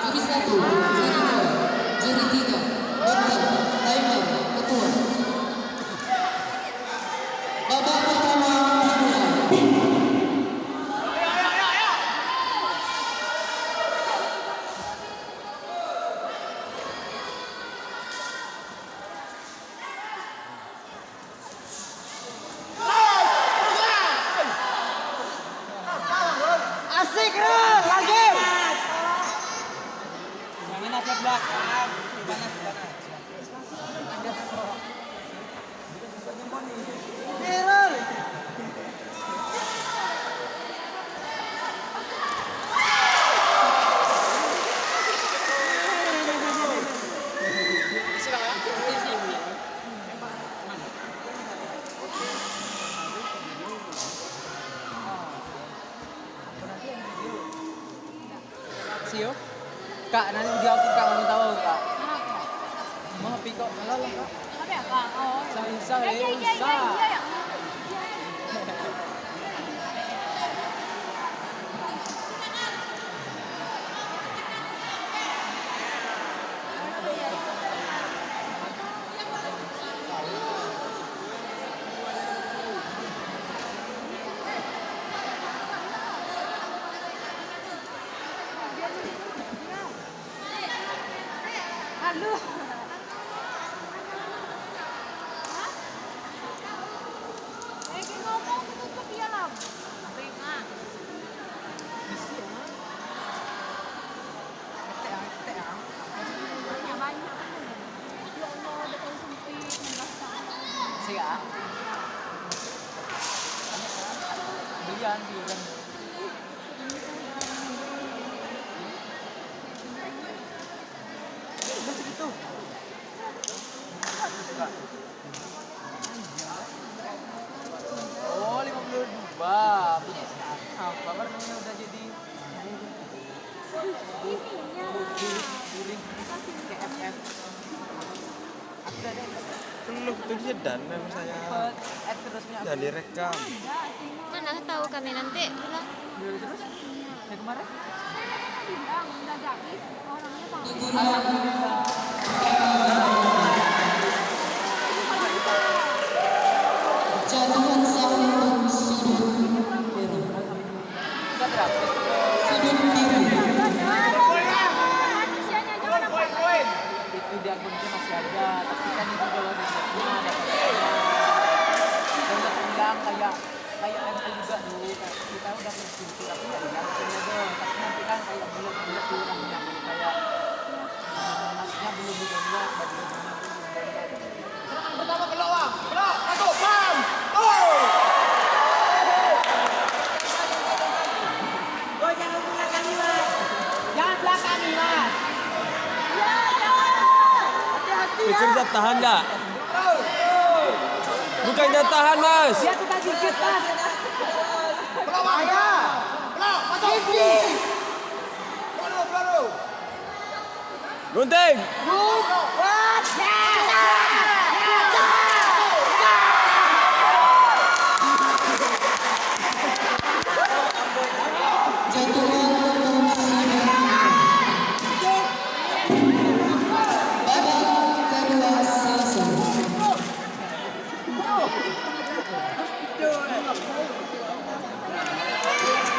Juri 1, juri 2, juri 3, dokter, timer, ketua. Babak pertama dimulai. Asik lagi. Jangan aja belakang. Panas. Mirror. Sio, Kak, nanti video aku Kak mau tahu Kak. Mau HP kok, malah lah Kak. Apa ya Kak? Oh. Bisa. Iya. Aduh. Ngomong tutup ya lah. Tengah. Banyak. Ya Allah, depan sempit, Siya. Belian. Udah segitu. Oh, 52. Apa namanya udah jadi KFF. Ada deh. Belum itu dan memang saya Terusnya ya direkam. Mana tahu kami nanti bilang. terus? Yang kemarin? Bilang udah jadi orangnya Bang. Jatuhan sahur sudut biru. Enggak berapa. Sudut biru. Manusianya aja mana poin. Itu di akunnya masih ada, tapi kan itu kalau risetnya ada katanya. Dan udah bilang kayak ML juga dulu, kita udah bersyukur tapi nggak digantinya dong. Tapi nanti kan kayak bulat-bulat tuh orangnya kayak masnya belum didownload, baru didownload. Serangan pertama ke Lawang, masuk, bam, jangan belakang Mas. Jangan belakang Mas. Pikir dia tahan nggak? Bukan dia tahan mas. Dia tukang dikit Mas. Ayah. Gunting. Wah.